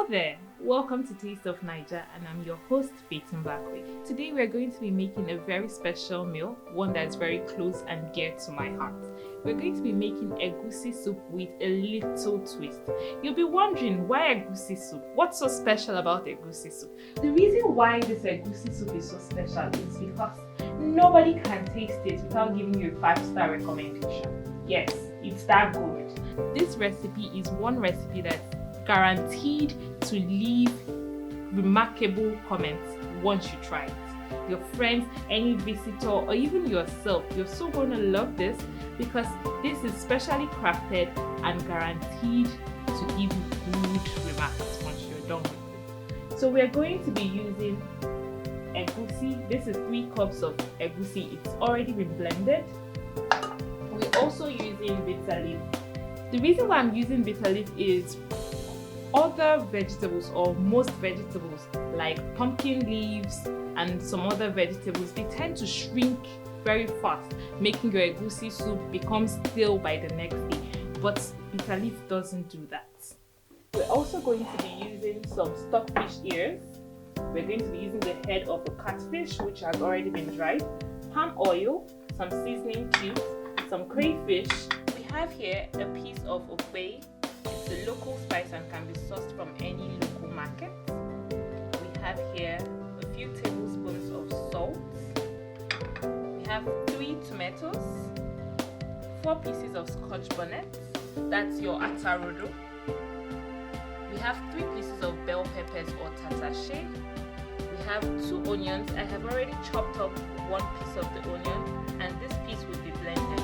there, welcome to Taste of Niger, and I'm your host, Peyton Blackway. Today we're going to be making a very special meal, one that's very close and dear to my heart. We're going to be making egusi soup with a little twist. You'll be wondering, why egusi soup? What's so special about egusi soup? The reason why this egusi soup is so special is because nobody can taste it without giving you a 5-star recommendation. Yes, it's that good. This recipe is one recipe that's guaranteed to leave remarkable comments once you try it. Your friends, any visitor, or even yourself, you're so going to love this because this is specially crafted and guaranteed to give you good remarks once you're done with it. So we're going to be using egusi. This is 3 cups of egusi. It's already been blended. We're also using bitter leaf. The reason why I'm using bitter leaf is other vegetables, or most vegetables like pumpkin leaves and some other vegetables, they tend to shrink very fast, making your egusi soup become stale by the next day. But bitter leaf doesn't do that. We're also going to be using some stockfish ears. We're going to be using the head of a catfish, which has already been dried, palm oil, some seasoning cubes, some crayfish. We have here a piece of okpei. It's a local spice and can be sourced from any local market. We have here a few tablespoons of salt. We have 3 tomatoes, 4 pieces of scotch bonnet, that's your atarodo. We have 3 pieces of bell peppers or tatashe. We have 2 onions. I have already chopped up 1 piece of the onion, and this piece will be blended.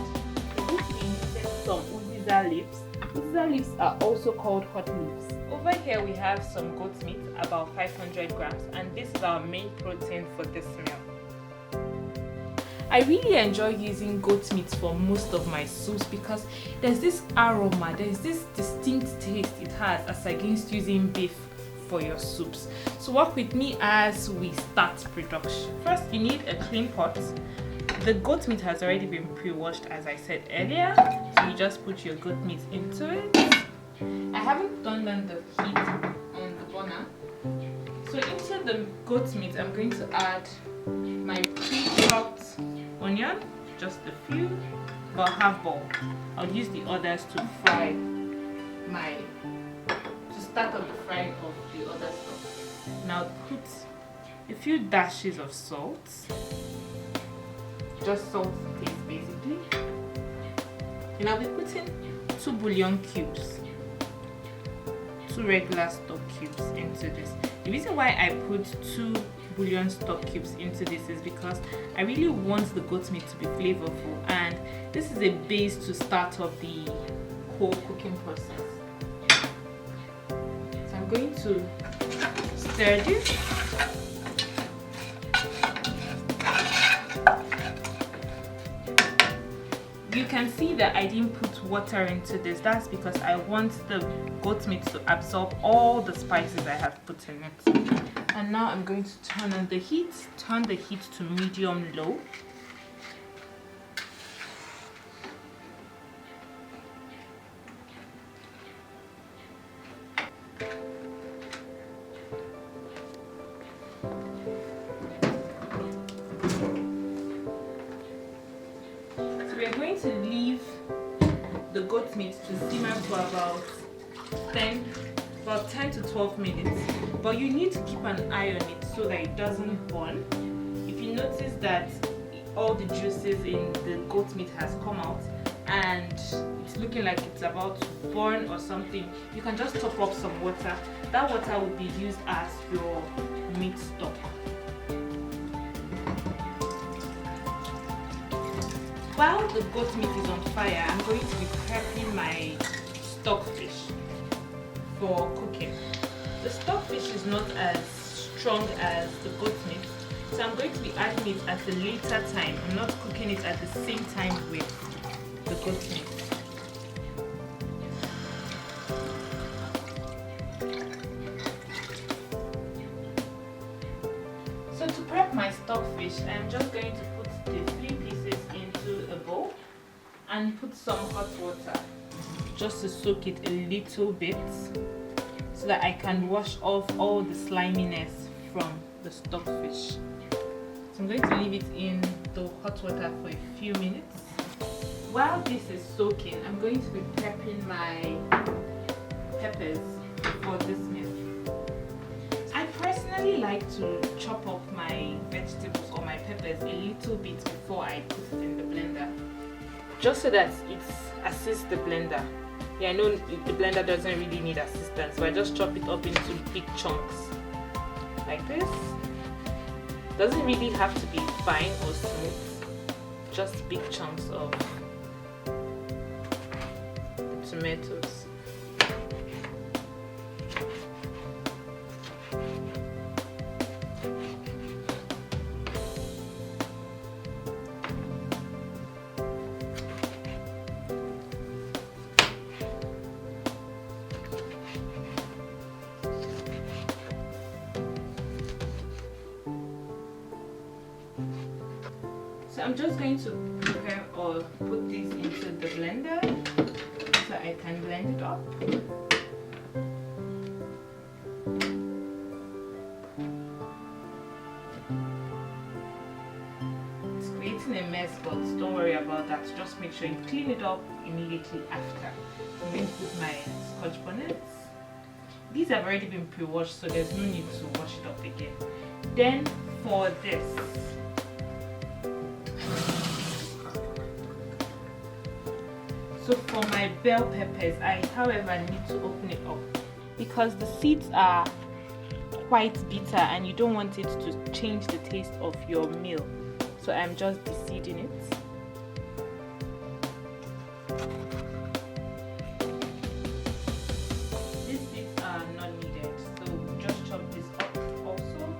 We need some uziza leaves. Uziza leaves are also called hot leaves. Over here we have some goat meat, about 500 grams, and this is our main protein for this meal. I really enjoy using goat meat for most of my soups because there's this aroma, there's this distinct taste it has as against using beef for your soups. So work with me as we start production. First, you need a clean pot. The goat meat has already been pre-washed, as I said earlier, so you just put your goat meat into it. I haven't done the heat on the burner. So into the goat meat, I'm going to add my pre-chopped onion, just a few, about half bowl. I'll use the others to start on the frying of the other stuff. Now put a few dashes of salt. Just salt to taste basically. And I'll be putting 2 bouillon cubes, 2 regular stock cubes into this. The reason why I put 2 bouillon stock cubes into this is because I really want the goat meat to be flavorful, and this is a base to start off the whole cooking process. So I'm going to stir this. You can see that I didn't put water into this. That's because I want the goat meat to absorb all the spices I have put in it. And now I'm going to turn on the heat. Turn the heat to medium-low. We're going to leave the goat meat to simmer for about 10 to 12 minutes, but you need to keep an eye on it so that it doesn't burn. If you notice that all the juices in the goat meat has come out and it's looking like it's about to burn or something, you can just top up some water. That water will be used as your meat stock. While the goat meat is on fire, I'm going to be prepping my stockfish for cooking. The stockfish is not as strong as the goat meat, so I'm going to be adding it at a later time. I'm not cooking it at the same time with the goat meat. So to prep my stockfish, I'm just going to put the 3 pieces into a bowl and put some hot water just to soak it a little bit. so that I can wash off all the sliminess from the stockfish. So I'm going to leave it in the hot water for a few minutes. While this is soaking, I'm going to be prepping my peppers for this meal. I personally like to chop up my vegetables or my peppers a little bit before I put it in the blender, just so that it assists the blender. Yeah, I know the blender doesn't really need assistance, but I just chop it up into big chunks like this. Doesn't really have to be fine or smooth, just big chunks of the tomatoes. So I'm just going to prepare or put this into the blender so I can blend it up. It's creating a mess, but don't worry about that. Just make sure you clean it up immediately after. I'm going to put my scotch bonnets. These have already been pre-washed, so there's no need to wash it up again. Then for this, so for my bell peppers, I however need to open it up because the seeds are quite bitter and you don't want it to change the taste of your meal. So I'm just de-seeding it. These seeds are not needed, so just chop this up also.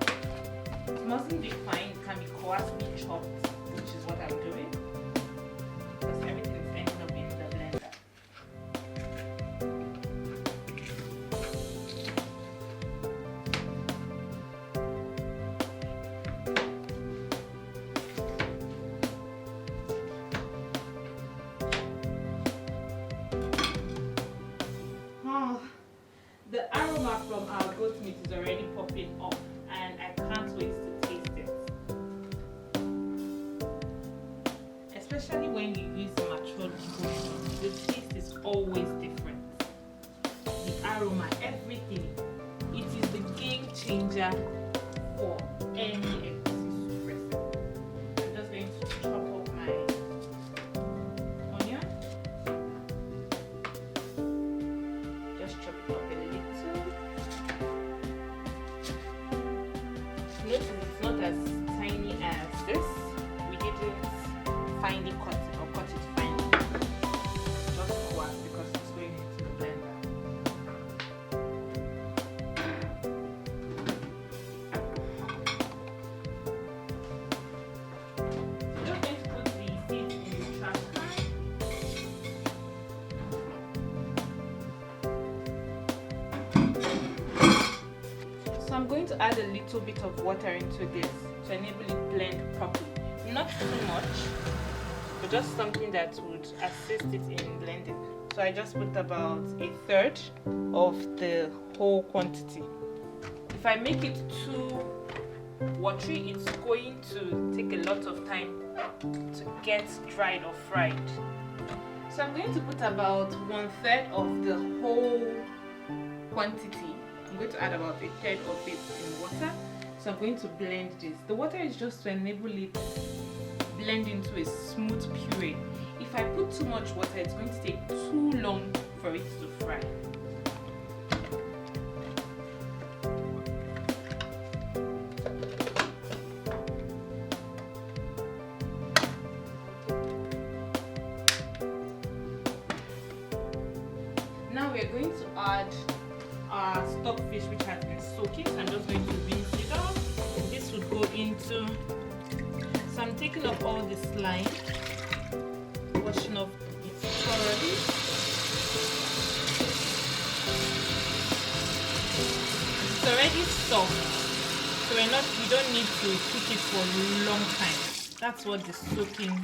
It mustn't be fine, it can be coarsely chopped, which is what I'm doing. Because everything is ending up in the blender. The aroma from our goat meat is already popping up and I can't wait to taste it. Especially when you use matured goat meat, the taste is always different. The aroma, everything. It is the game changer for any egusi soup recipe. I'm just going to chop up my onion. Just chop it up a little. Notice it's not as tiny as this. We didn't finely cut it or cut it finely. Just coarse because it's going into the blender. So just going to put the seeds in the trash can. So I'm going to add a little bit of water into this to enable it blend properly. Not too much, but just something that would assist it in blending. So I just put about 1/3 of the whole quantity. If I make it too watery, it's going to take a lot of time to get dried or fried. So I'm going to put about 1/3 of the whole quantity. I'm going to add about 1/3 of it in water. So I'm going to blend this. The water is just to enable it blend into a smooth puree. If I put too much water, it's going to take too long for it to fry. Now we're going to add our stockfish which has been soaking. So I'm just going to rinse it off. This would go into, so I'm taking off all the slime, washing off it thoroughly. It's already soft, so we don't need to cook it for a long time. That's what the soaking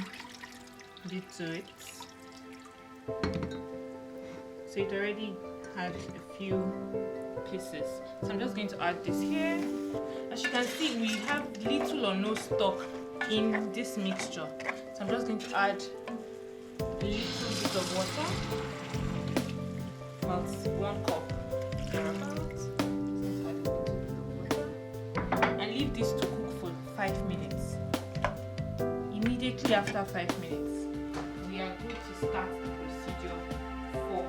did to it. So it already had a few pieces. So I'm just going to add this here. As you can see, we have little or no stock in this mixture. So I'm just going to add a little bit of water, about 1 cup, and leave this to cook for 5 minutes. Immediately after 5 minutes, we are going to start the procedure for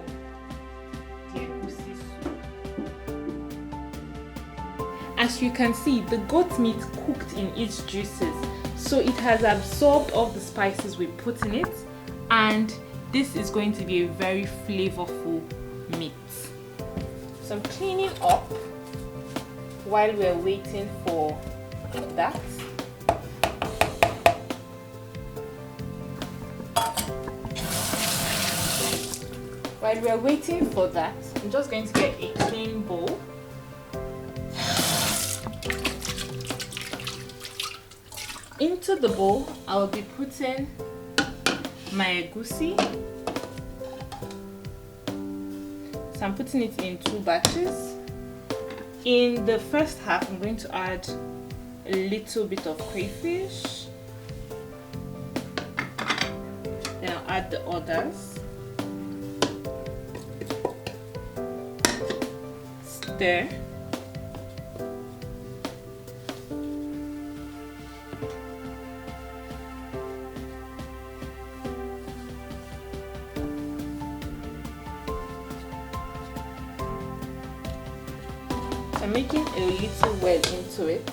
the egusi soup. As you can see, the goat meat cooked in its juices, so it has absorbed all the spices we put in it, and this is going to be a very flavorful meat. So I'm cleaning up while we're waiting for that. While we're waiting for that, I'm just going to get a clean bowl. Into the bowl, I'll be putting my egusi. So I'm putting it in 2 batches. In the first half, I'm going to add a little bit of crayfish. Then I'll add the others. Stir. I'm making a little well into it.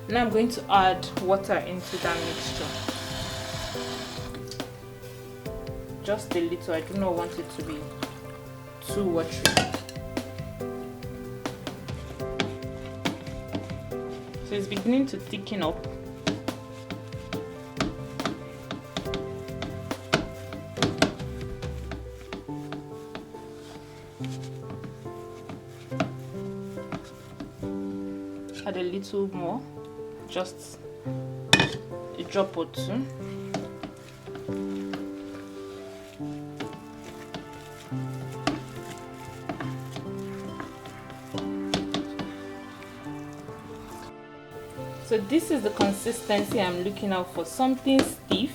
Now I'm going to add water into that mixture. Just a little. I do not want it to be too watery. So it's beginning to thicken up. Add a little more, just a drop or 2. So this is the consistency I'm looking out for, something stiff,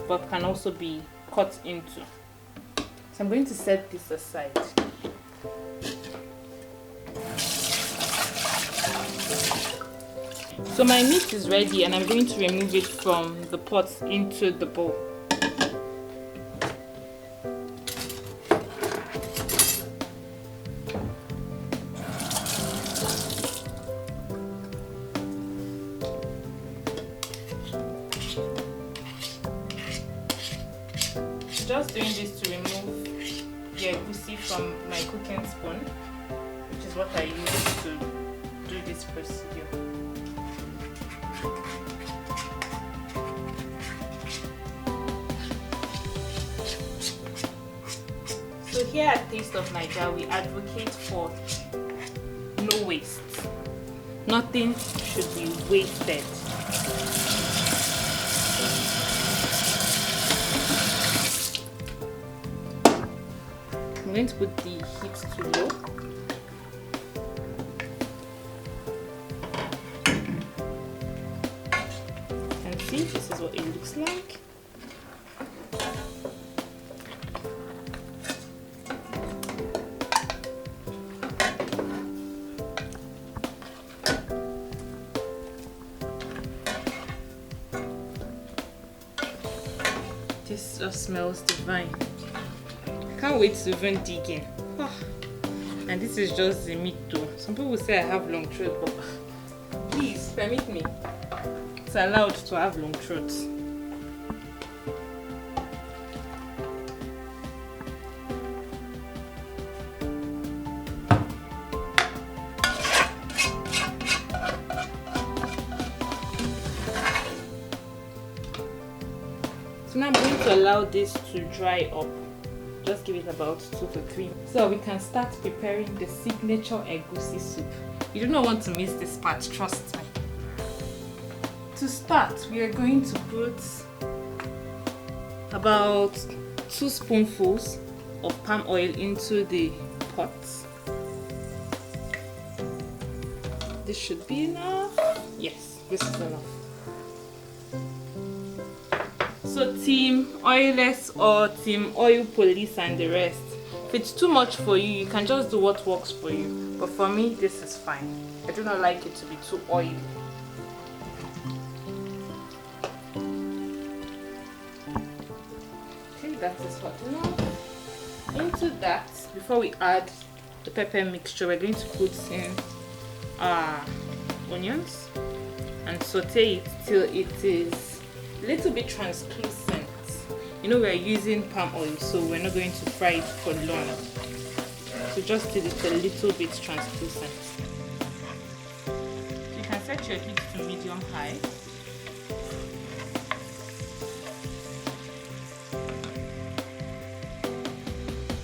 but can also be cut into. So I'm going to set this aside. So my meat is ready, and I'm going to remove it from the pot into the bowl. Just doing this to remove the egusi from my cooking spoon, which is what I use to do this procedure. So here at Taste of Naija, we advocate for no waste. Nothing should be wasted. I'm going to put the heat to low. And see, this is what it looks like. This just smells divine. Can't wait to even dig in. And this is just the meat though. Some people say I have long throat, but please permit me. It's allowed to have long throats. So now I'm going to allow this to dry up. Just give it about 2 to 3. So we can start preparing the signature egusi soup. You do not want to miss this part, trust me. To start, we are going to put about 2 spoonfuls of palm oil into the pot. This should be enough. Yes, this is enough. So team oilless or team oil police and the rest, if it's too much for you, you can just do what works for you. But for me, this is fine. I do not like it to be too oily. Okay, that is hot enough. Into that, before we add the pepper mixture, we're going to put in our onions and saute it till it is a little bit translucent. You know, we're using palm oil, so we're not going to fry it for long. So just till it's a little bit translucent. You can set your heat to medium high.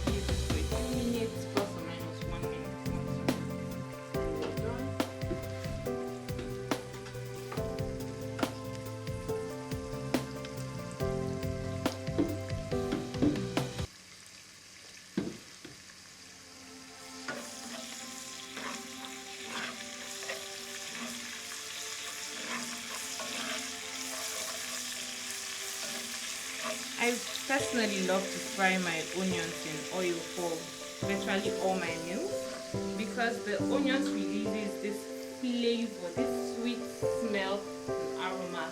Leave this for a few minutes, plus or minus 1 minute. I personally love to fry my onions in oil for virtually all my meals because the onions releases this flavor, this sweet smell and aroma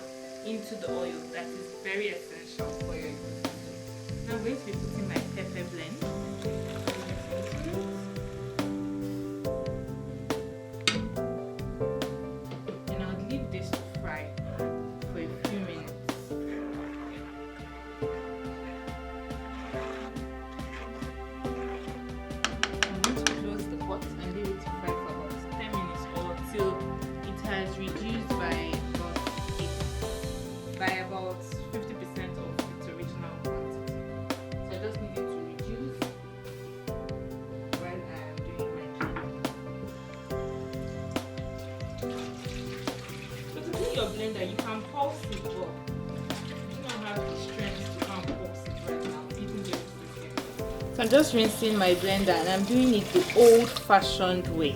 into the oil that is very essential for your egusi. Now I'm going to be putting my pepper blend. And I'll leave this to fry for a few minutes. By about 50% of its original quantity. So I just need it to reduce while I am doing my cleaning. So to clean your blender, you can pulse it, but you do not have the strength to come pulse it right now, even though it's here. So I'm just rinsing my blender and I'm doing it the old-fashioned way.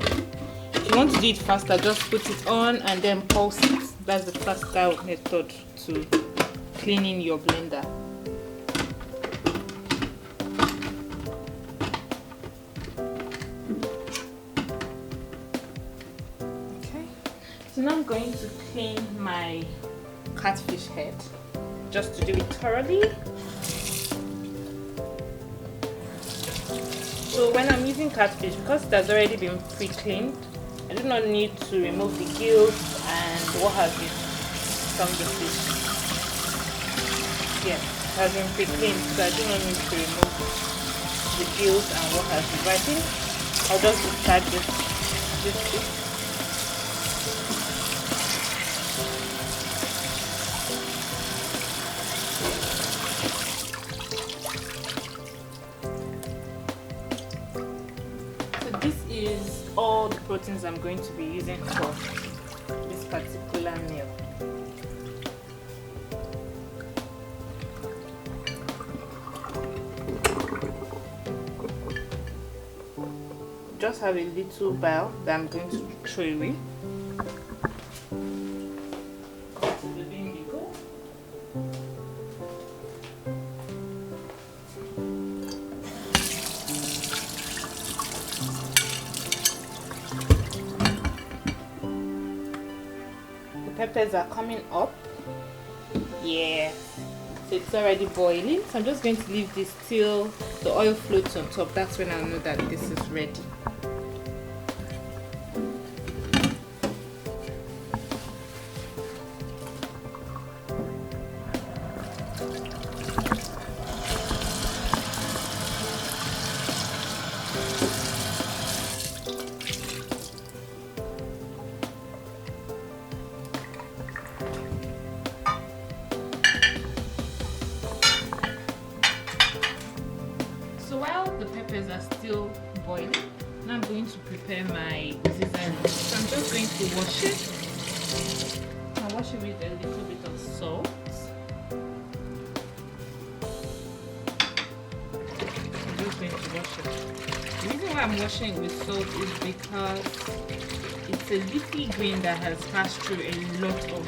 If you want to do it faster, just put it on and then pulse it. That's the faster method to cleaning your blender. Okay, so now I'm going to clean my catfish head just to do it thoroughly. So when I'm using catfish, because it has already been pre-cleaned, I do not need to remove the gills and what have you from the fish. Yes, it has been pre-cleaned, so I do not need to remove the gills and what have you. But I think I'll just discard this fish. So this is all the proteins I'm going to be using for this particular meal. Just have a little bowl that I'm going to throw away. The peppers are coming up. Yeah, so it's already boiling. So I'm just going to leave this till the oil floats on top. That's when I'll know that this is ready. So while the peppers are still boiling, now I'm going to prepare my Egusi. So I'm just going to wash it. I'll wash it with a little bit of salt. I'm just going going to wash it. The reason why I'm washing it with salt is because it's a leafy green that has passed through a lot of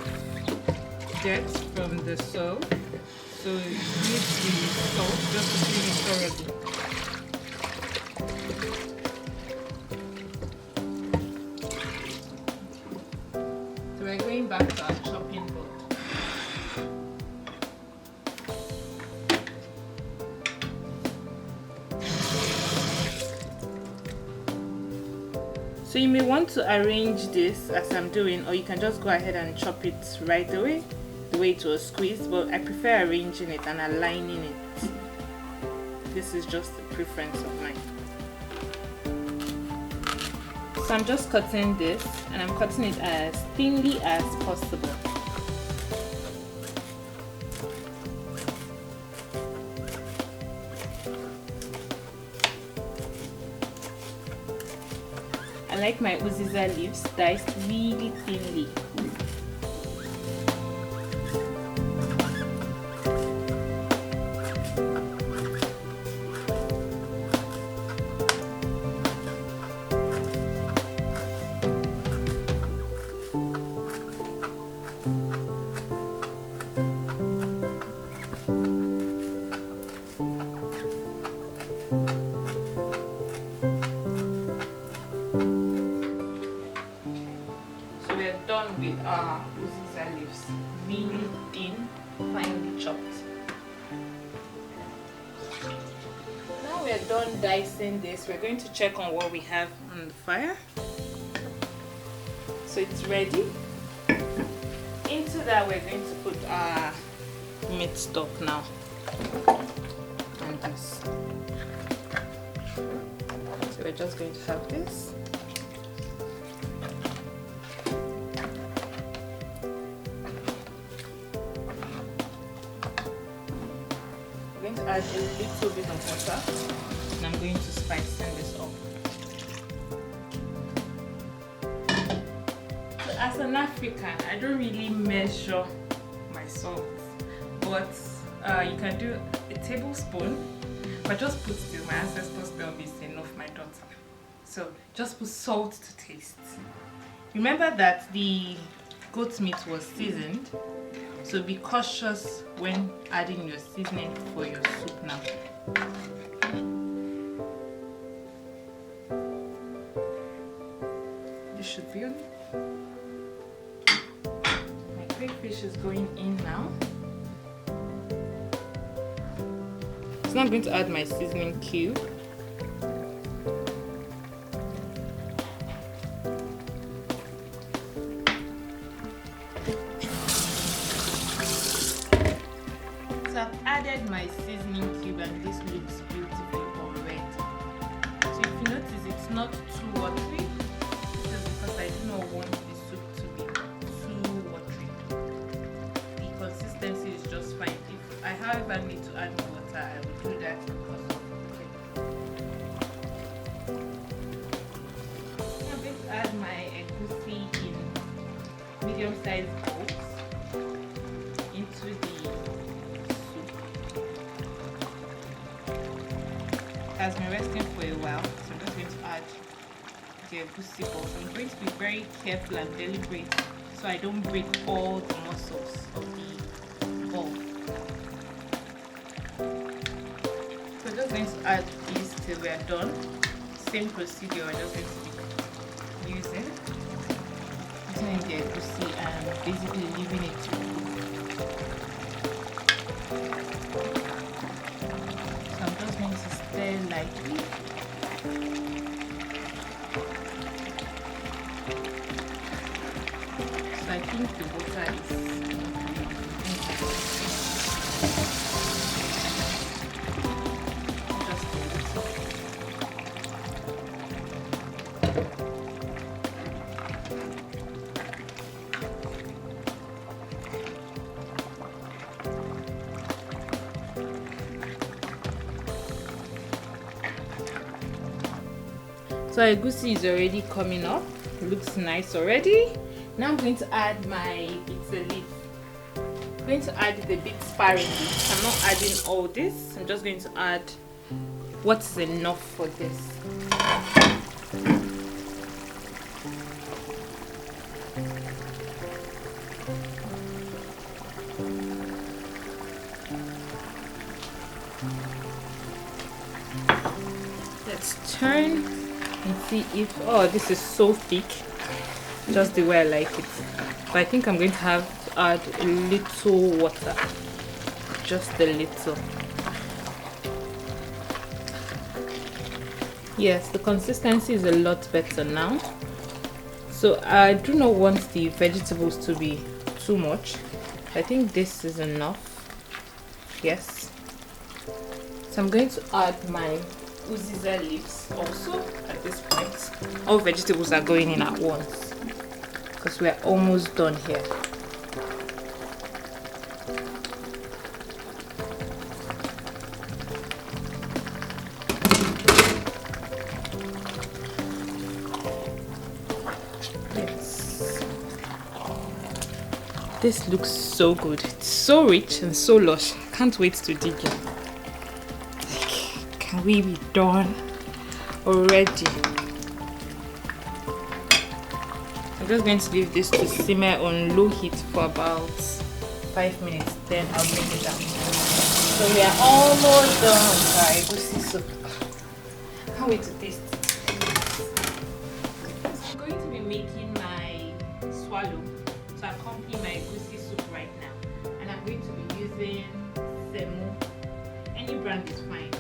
dirt from the soil. So it needs the salt just to clean it thoroughly. So we're going back to our chopping board. So you may want to arrange this as I'm doing, or you can just go ahead and chop it right away, the way it was squeezed, but I prefer arranging it and aligning it. This is just a preference of mine. So I'm just cutting this, and I'm cutting it as thinly as possible. I like my uziza leaves diced really thinly. Done with our uziza leaves, really thin, finely chopped. Now we're done dicing this. We're going to check on what we have on the fire. So it's ready. Into that we're going to put our meat stock now. And this. So we're just going to have this. Add a little bit of water, and I'm going to spice this up. So as an African, I don't really measure my salt, but you can do a tablespoon, but just put still. My ancestors tell me it's enough, my daughter. So just put salt to taste. Remember that the goat meat was seasoned. So be cautious when adding your seasoning for your soup now. This should be on. My crayfish is going in now. So now I'm going to add my seasoning cube. I've added my seasoning cube and this looks beautiful already. So if you notice, it's not too watery. This is because I do not want the soup to be too watery. The consistency is just fine. If I however need to add more water, I will do that because of I'm going to add my egusi in medium-sized bowls into the has been resting for a while, so I'm just going to add the egusi balls. I'm going to be very careful and deliberate so I don't break all the muscles of the ball. So I'm just going to add these till we are done. Same procedure I'm just going to be using in the egusi and basically leaving it to cook. Very lightly. So I think the water is just a little. So egusi is already coming up. It looks nice already. Now I'm going to add my bitter leaf. I'm going to add the bit sparingly. I'm not adding all this. I'm just going to add what's enough for this. Let's turn and see if, oh, this is so thick, just the way I like it. But I think I'm going to have to add a little water, just a little. Yes, the consistency is a lot better now. So I do not want the vegetables to be too much. I think this is enough. Yes. So I'm going to add my uziza leaves also at this point. All vegetables are going in at once because we're almost done here. Yes. This looks so good. It's so rich and so lush. Can't wait to dig in. Can we be done already? I'm just going to leave this to simmer on low heat for about 5 minutes, then I'll bring it down. So we are almost done with our egusi soup. Can't wait to taste it. I'm going to be making my swallow to accompany my egusi soup right now, and I'm going to be using semo. Any brand is fine.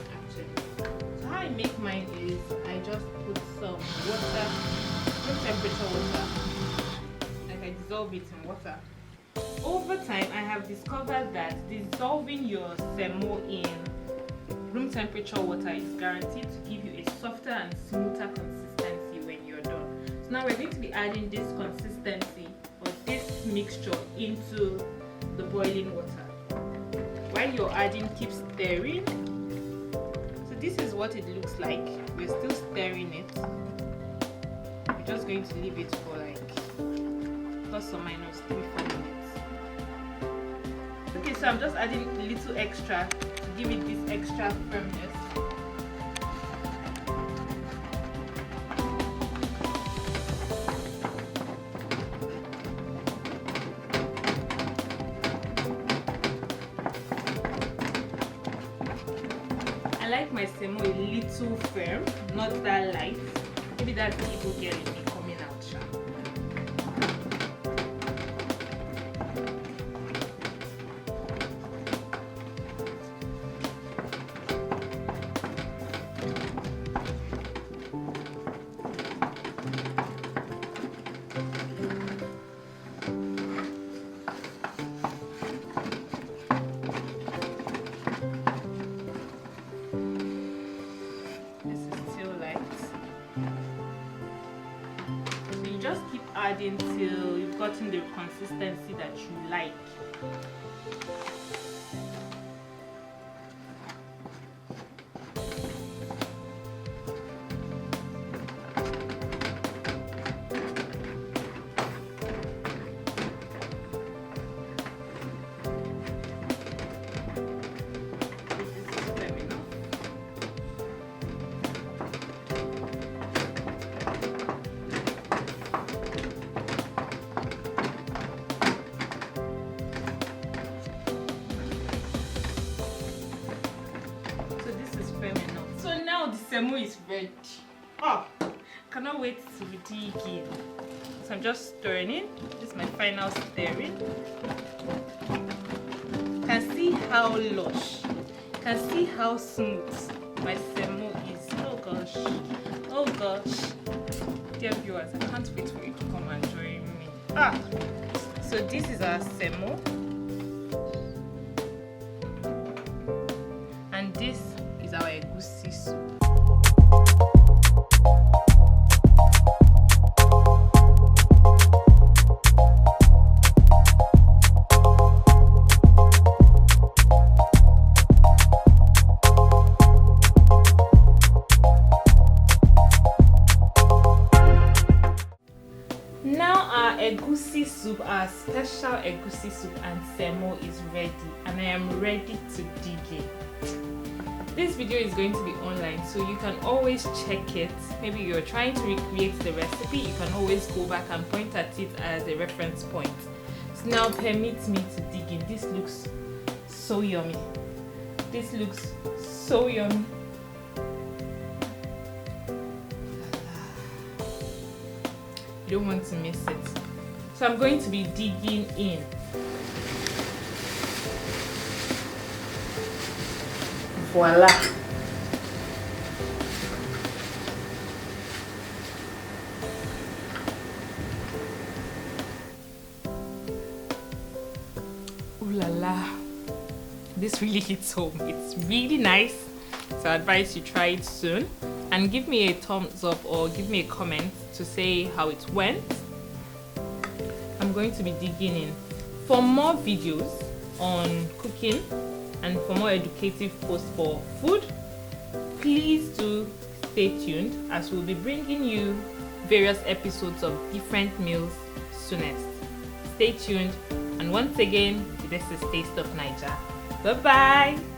How I make mine is I just put some water, room temperature water, like I dissolve it in water. Over time, I have discovered that dissolving your semo in room temperature water is guaranteed to give you a softer and smoother consistency when you're done. So now we're going to be adding this consistency or this mixture into the boiling water. While you're adding, keep stirring. This is what it looks like. We're still stirring it. We're just going to leave it for like plus or minus 3-4 minutes. Okay, so I'm just adding a little extra to give it this extra firmness. I like my semo a little firm, not that light. Maybe that's the evil girl in me coming out. Just keep adding till you've gotten the consistency that you like. The semo is ready. Oh, cannot wait to dig in. So I'm just stirring it. This is my final stirring. Can see how lush. Can see how smooth my semo is. Oh gosh. Oh gosh. Dear viewers, I can't wait for you to come and join me. So this is our semo. And this is our egusi soup. Egusi soup, our special egusi soup and semo is ready, and I am ready to dig in. This video is going to be online, so you can always check it. Maybe you're trying to recreate the recipe, you can always go back and point at it as a reference point. So now permit me to dig in. This looks so yummy. This looks so yummy. You don't want to miss it. So I'm going to be digging in. Voila. Ooh la la. This really hits home. It's really nice. So I advise you try it soon and give me a thumbs up or give me a comment to say how it went. I'm going to be digging in. For more videos on cooking and for more educative posts for food, please do stay tuned as we'll be bringing you various episodes of different meals soonest. Stay tuned, and once again, this is Taste of Niger. Bye bye.